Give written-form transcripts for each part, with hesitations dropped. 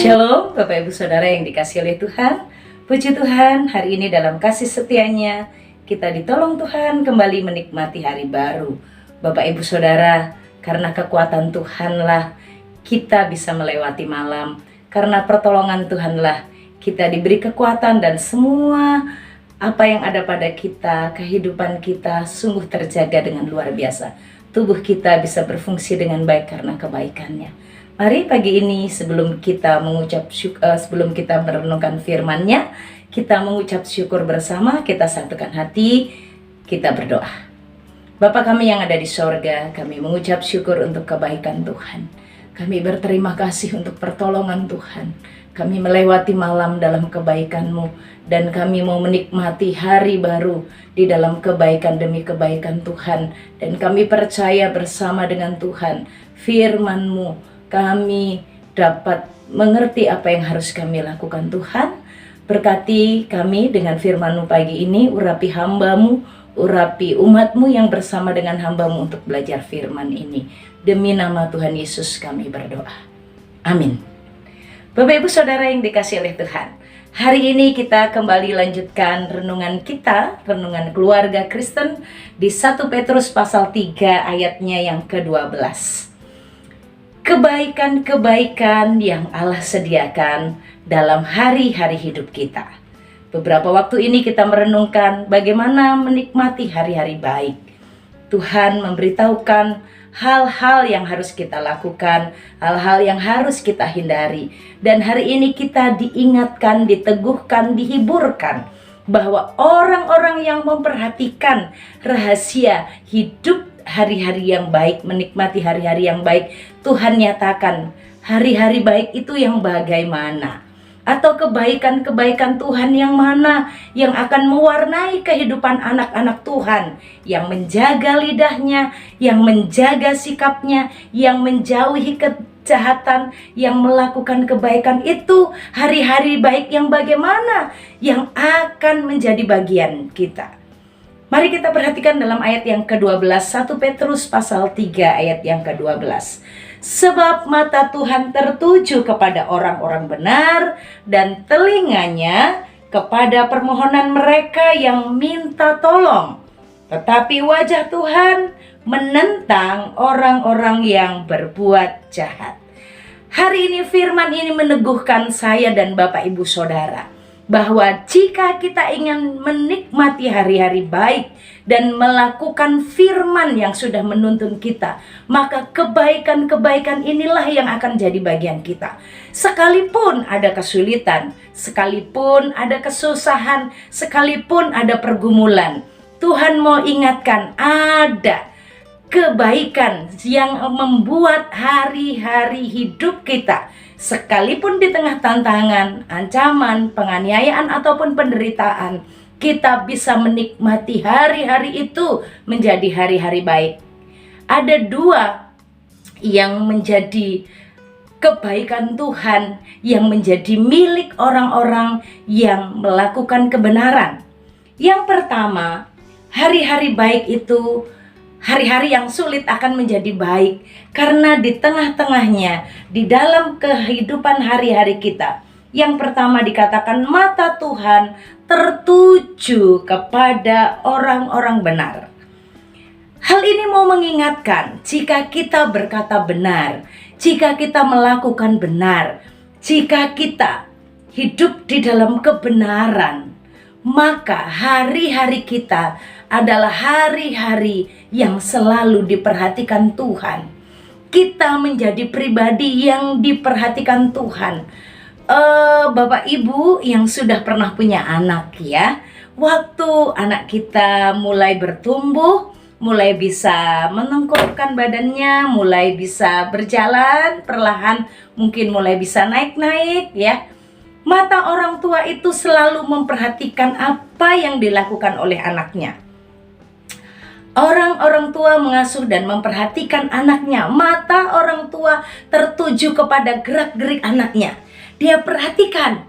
Shalom Bapak Ibu Saudara yang dikasihi oleh Tuhan. Puji Tuhan, hari ini dalam kasih setianya kita ditolong Tuhan kembali menikmati hari baru. Bapak Ibu Saudara, karena kekuatan Tuhanlah kita bisa melewati malam. Karena pertolongan Tuhanlah kita diberi kekuatan, dan semua apa yang ada pada kita, kehidupan kita sungguh terjaga dengan luar biasa. Tubuh kita bisa berfungsi dengan baik karena kebaikannya. Mari pagi ini sebelum kita sebelum kita merenungkan firman-Nya, kita mengucap syukur bersama, kita satukan hati, kita berdoa. Bapa kami yang ada di sorga, kami mengucap syukur untuk kebaikan Tuhan. Kami berterima kasih untuk pertolongan Tuhan. Kami melewati malam dalam kebaikan-Mu, dan kami mau menikmati hari baru di dalam kebaikan demi kebaikan Tuhan. Dan kami percaya bersama dengan Tuhan, firman-Mu, kami dapat mengerti apa yang harus kami lakukan. Tuhan, berkati kami dengan firman-Mu pagi ini, urapi hamba-Mu, urapi umat-Mu yang bersama dengan hamba-Mu untuk belajar firman ini. Demi nama Tuhan Yesus kami berdoa. Amin. Bapak Ibu Saudara yang dikasihi oleh Tuhan, hari ini kita kembali lanjutkan renungan kita, renungan keluarga Kristen di 1 Petrus pasal 3 ayatnya yang ke-12. Kebaikan-kebaikan yang Allah sediakan dalam hari-hari hidup kita. Beberapa waktu ini kita merenungkan bagaimana menikmati hari-hari baik. Tuhan memberitahukan hal-hal yang harus kita lakukan, hal-hal yang harus kita hindari. Dan hari ini kita diingatkan, diteguhkan, dihiburkan bahwa orang-orang yang memperhatikan rahasia hidup hari-hari yang baik, menikmati hari-hari yang baik, Tuhan nyatakan hari-hari baik itu yang bagaimana, atau kebaikan-kebaikan Tuhan yang mana yang akan mewarnai kehidupan anak-anak Tuhan, yang menjaga lidahnya, yang menjaga sikapnya, yang menjauhi kejahatan, yang melakukan kebaikan. Itu hari-hari baik yang bagaimana yang akan menjadi bagian kita. Mari kita perhatikan dalam ayat yang ke-12, 1 Petrus pasal 3 ayat yang ke-12. Sebab mata Tuhan tertuju kepada orang-orang benar, dan telinganya kepada permohonan mereka yang minta tolong. Tetapi wajah Tuhan menentang orang-orang yang berbuat jahat. Hari ini firman ini meneguhkan saya dan Bapak Ibu Saudara, bahwa jika kita ingin menikmati hari-hari baik dan melakukan firman yang sudah menuntun kita, maka kebaikan-kebaikan inilah yang akan jadi bagian kita. Sekalipun ada kesulitan, sekalipun ada kesusahan, sekalipun ada pergumulan, Tuhan mau ingatkan ada kebaikan yang membuat hari-hari hidup kita, sekalipun di tengah tantangan, ancaman, penganiayaan ataupun penderitaan, kita bisa menikmati hari-hari itu menjadi hari-hari baik. Ada dua yang menjadi kebaikan Tuhan yang menjadi milik orang-orang yang melakukan kebenaran. Yang pertama, hari-hari baik itu, hari-hari yang sulit akan menjadi baik karena di tengah-tengahnya, di dalam kehidupan hari-hari kita, yang pertama dikatakan mata Tuhan tertuju kepada orang-orang benar. Hal ini mau mengingatkan, jika kita berkata benar, jika kita melakukan benar, jika kita hidup di dalam kebenaran, maka hari-hari kita adalah hari-hari yang selalu diperhatikan Tuhan. Kita menjadi pribadi yang diperhatikan Tuhan. Bapak Ibu yang sudah pernah punya anak ya, waktu anak kita mulai bertumbuh, mulai bisa menengkurkan badannya, mulai bisa berjalan perlahan, mungkin mulai bisa naik-naik ya, mata orang tua itu selalu memperhatikan apa yang dilakukan oleh anaknya. Orang tua mengasuh dan memperhatikan anaknya. Mata orang tua tertuju kepada gerak-gerik anaknya. Dia perhatikan,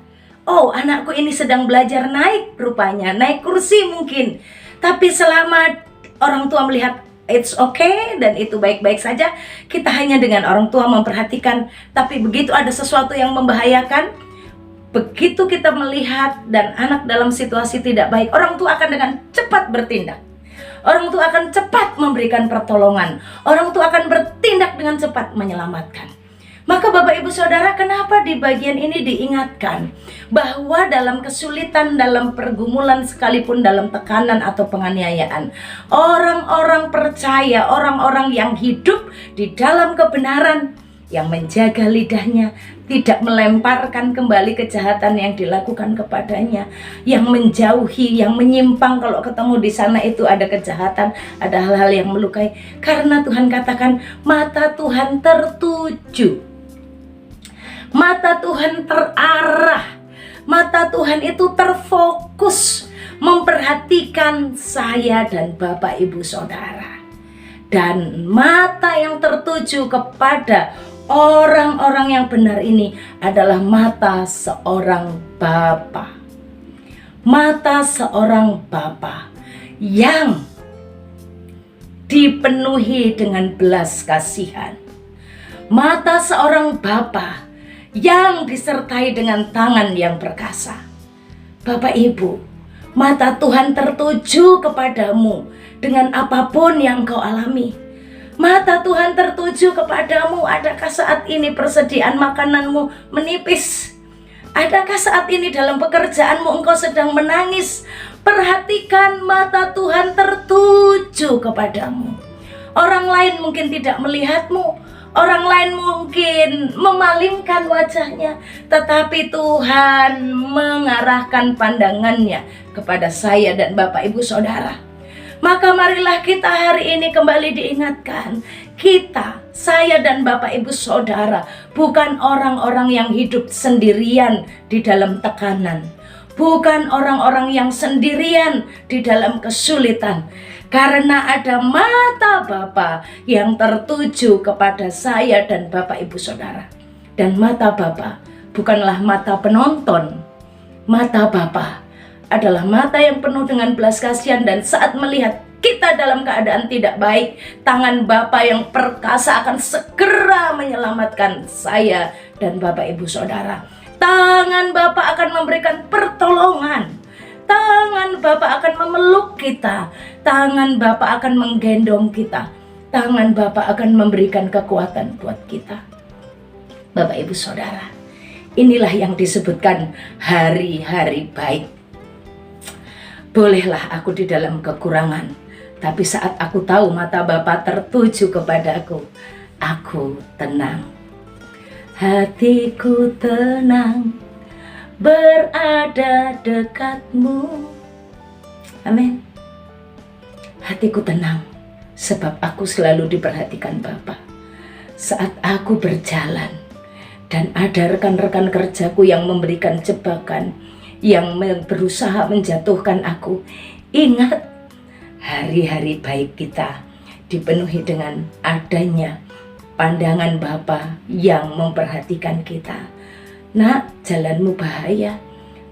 oh anakku ini sedang belajar naik rupanya, naik kursi mungkin. Tapi selama orang tua melihat it's okay dan itu baik-baik saja. Kita hanya dengan orang tua memperhatikan, tapi begitu ada sesuatu yang membahayakan, begitu kita melihat dan anak dalam situasi tidak baik, orang tua akan dengan cepat bertindak. Orang tua akan cepat memberikan pertolongan. Orang tua akan bertindak dengan cepat menyelamatkan. Maka Bapak Ibu Saudara, kenapa di bagian ini diingatkan bahwa dalam kesulitan, dalam pergumulan, sekalipun dalam tekanan atau penganiayaan, orang-orang percaya, orang-orang yang hidup di dalam kebenaran, yang menjaga lidahnya, tidak melemparkan kembali kejahatan yang dilakukan kepadanya, yang menjauhi, yang menyimpang kalau ketemu di sana itu ada kejahatan, ada hal-hal yang melukai. Karena Tuhan katakan mata Tuhan tertuju, mata Tuhan terarah, mata Tuhan itu terfokus memperhatikan saya dan Bapak Ibu Saudara. Dan mata yang tertuju kepada orang-orang yang benar ini adalah mata seorang Bapa. Mata seorang Bapa yang dipenuhi dengan belas kasihan. Mata seorang Bapa yang disertai dengan tangan yang perkasa. Bapak Ibu, mata Tuhan tertuju kepadamu dengan apapun yang kau alami. Mata Tuhan tertuju kepadamu. Adakah saat ini persediaan makananmu menipis? Adakah saat ini dalam pekerjaanmu engkau sedang menangis? Perhatikan, mata Tuhan tertuju kepadamu. Orang lain mungkin tidak melihatmu, orang lain mungkin memalingkan wajahnya, tetapi Tuhan mengarahkan pandangannya kepada saya dan Bapak Ibu Saudara. Maka marilah kita hari ini kembali diingatkan, kita, saya dan Bapak Ibu Saudara, bukan orang-orang yang hidup sendirian di dalam tekanan, bukan orang-orang yang sendirian di dalam kesulitan. Karena ada mata Bapa yang tertuju kepada saya dan Bapak Ibu Saudara. Dan mata Bapa bukanlah mata penonton. Mata Bapa adalah mata yang penuh dengan belas kasihan, dan saat melihat kita dalam keadaan tidak baik, tangan Bapa yang perkasa akan segera menyelamatkan saya dan Bapak Ibu Saudara. Tangan Bapa akan memberikan pertolongan. Tangan Bapa akan memeluk kita. Tangan Bapa akan menggendong kita. Tangan Bapa akan memberikan kekuatan buat kita. Bapak Ibu Saudara, inilah yang disebutkan hari-hari baik. Bolehlah aku di dalam kekurangan, tapi saat aku tahu mata Bapa tertuju kepadaku, aku tenang. Hatiku tenang berada dekatmu. Amin. Hatiku tenang sebab aku selalu diperhatikan Bapa. Saat aku berjalan dan ada rekan-rekan kerjaku yang memberikan jebakan, yang berusaha menjatuhkan aku, ingat hari-hari baik kita dipenuhi dengan adanya pandangan Bapa yang memperhatikan kita. Nak, jalanmu bahaya,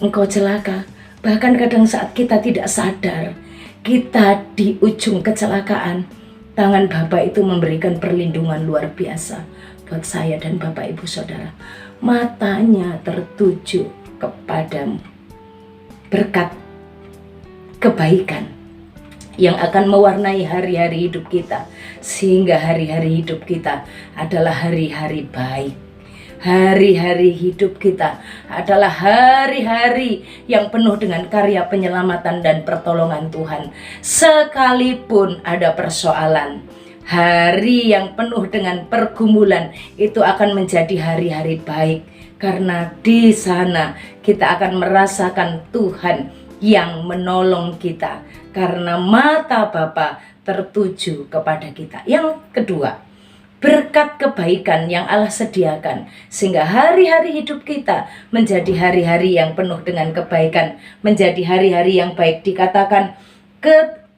engkau celaka. Bahkan kadang saat kita tidak sadar, kita di ujung kecelakaan, tangan Bapa itu memberikan perlindungan luar biasa buat saya dan Bapak Ibu Saudara. Matanya tertuju kepadamu. Berkat kebaikan yang akan mewarnai hari-hari hidup kita, sehingga hari-hari hidup kita adalah hari-hari baik. Hari-hari hidup kita adalah hari-hari yang penuh dengan karya penyelamatan dan pertolongan Tuhan. Sekalipun ada persoalan, hari yang penuh dengan pergumulan itu akan menjadi hari-hari baik. Karena di sana kita akan merasakan Tuhan yang menolong kita. Karena mata Bapa tertuju kepada kita. Yang kedua, berkat kebaikan yang Allah sediakan, sehingga hari-hari hidup kita menjadi hari-hari yang penuh dengan kebaikan, menjadi hari-hari yang baik. Dikatakan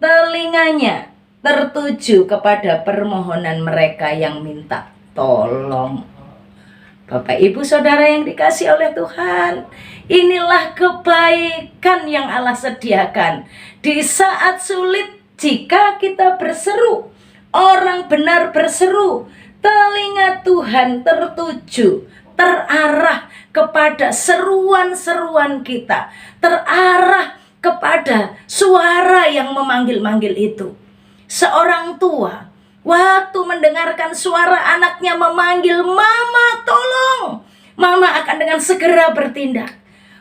telinganya tertuju kepada permohonan mereka yang minta tolong. Bapak Ibu Saudara yang dikasihi oleh Tuhan, inilah kebaikan yang Allah sediakan. Di saat sulit, jika kita berseru, orang benar berseru, telinga Tuhan tertuju, terarah kepada seruan-seruan kita, terarah kepada suara yang memanggil-manggil itu. Seorang tua waktu mendengarkan suara anaknya memanggil, "Mama, tolong!" Mama akan dengan segera bertindak.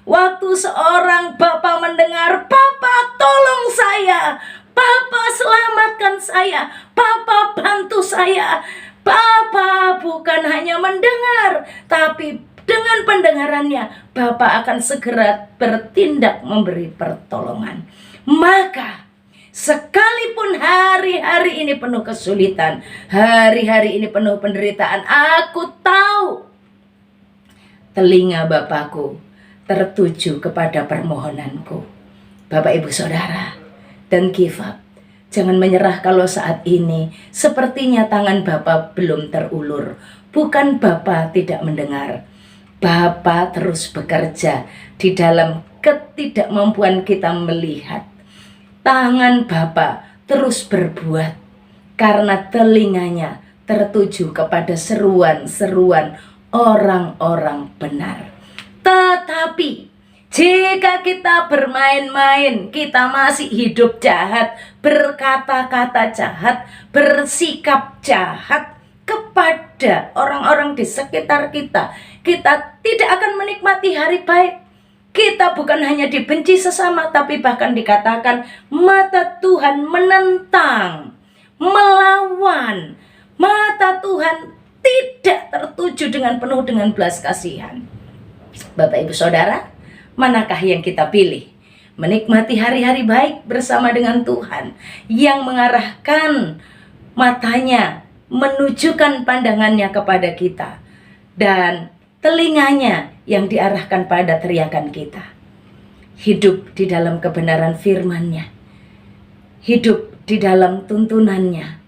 Waktu seorang bapak mendengar, "Papa, tolong saya. Papa, selamatkan saya. Papa, bantu saya." Papa bukan hanya mendengar, tapi dengan pendengarannya, Bapak akan segera bertindak memberi pertolongan. Maka sekalipun hari-hari ini penuh kesulitan, hari-hari ini penuh penderitaan, aku tahu telinga Bapakku tertuju kepada permohonanku. Bapak, Ibu, Saudara, don't give up. Jangan menyerah kalau saat ini sepertinya tangan Bapa belum terulur. Bukan Bapa tidak mendengar. Bapa terus bekerja di dalam ketidakmampuan kita melihat. Tangan Bapa terus berbuat karena telinganya tertuju kepada seruan-seruan orang-orang benar. Tetapi jika kita bermain-main, kita masih hidup jahat, berkata-kata jahat, bersikap jahat kepada orang-orang di sekitar kita, kita tidak akan menikmati hari baik. Kita bukan hanya dibenci sesama, tapi bahkan dikatakan mata Tuhan menentang, melawan. Mata Tuhan tidak tertuju dengan penuh dengan belas kasihan. Bapak, Ibu, Saudara, manakah yang kita pilih? Menikmati hari-hari baik bersama dengan Tuhan yang mengarahkan matanya, menunjukkan pandangannya kepada kita, dan telinganya yang diarahkan pada teriakan kita. Hidup di dalam kebenaran firman-Nya, hidup di dalam tuntunannya.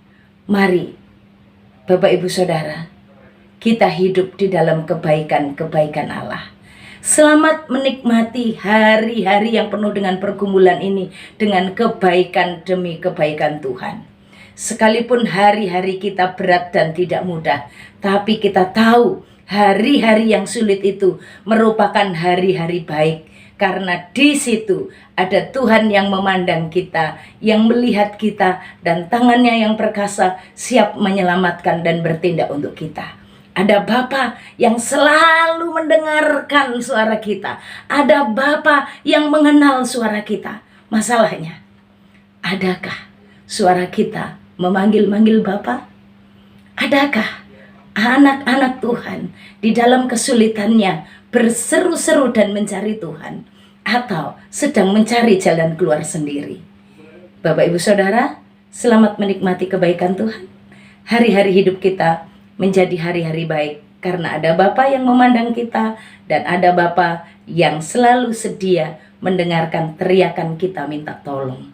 Mari Bapak, Ibu, Saudara, kita hidup di dalam kebaikan-kebaikan Allah. Selamat menikmati hari-hari yang penuh dengan pergumulan ini dengan kebaikan demi kebaikan Tuhan. Sekalipun hari-hari kita berat dan tidak mudah, tapi kita tahu hari-hari yang sulit itu merupakan hari-hari baik. Karena di situ ada Tuhan yang memandang kita, yang melihat kita, dan tangannya yang perkasa siap menyelamatkan dan bertindak untuk kita. Ada Bapa yang selalu mendengarkan suara kita. Ada Bapa yang mengenal suara kita. Masalahnya, adakah suara kita memanggil-manggil Bapa? Adakah anak-anak Tuhan di dalam kesulitannya berseru-seru dan mencari Tuhan? Atau sedang mencari jalan keluar sendiri? Bapak, Ibu, Saudara, selamat menikmati kebaikan Tuhan. Hari-hari hidup kita menjadi hari-hari baik karena ada Bapa yang memandang kita dan ada Bapa yang selalu sedia mendengarkan teriakan kita minta tolong.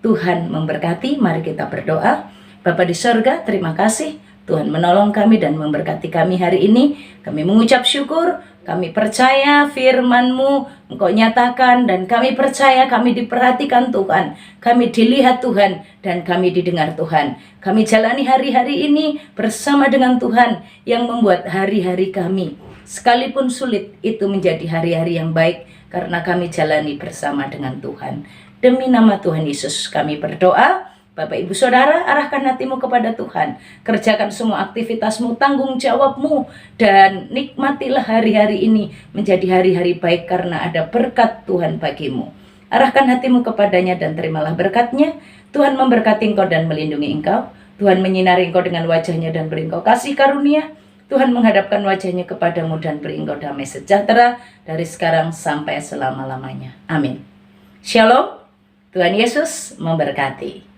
Tuhan memberkati. Mari kita berdoa. Bapa di sorga, terima kasih Tuhan menolong kami dan memberkati kami hari ini. Kami mengucap syukur, kami percaya firman-Mu Engkau nyatakan, dan kami percaya kami diperhatikan Tuhan, kami dilihat Tuhan, dan kami didengar Tuhan. Kami jalani hari-hari ini bersama dengan Tuhan yang membuat hari-hari kami sekalipun sulit itu menjadi hari-hari yang baik karena kami jalani bersama dengan Tuhan. Demi nama Tuhan Yesus kami berdoa. Bapak, Ibu, Saudara, arahkan hatimu kepada Tuhan. Kerjakan semua aktivitasmu, tanggung jawabmu, dan nikmatilah hari-hari ini menjadi hari-hari baik karena ada berkat Tuhan bagimu. Arahkan hatimu kepadanya dan terimalah berkat-Nya. Tuhan memberkati engkau dan melindungi engkau. Tuhan menyinari engkau dengan wajah-Nya dan beri engkau kasih karunia. Tuhan menghadapkan wajah-Nya kepadamu dan beri engkau damai sejahtera dari sekarang sampai selama-lamanya. Amin. Shalom. Tuhan Yesus memberkati.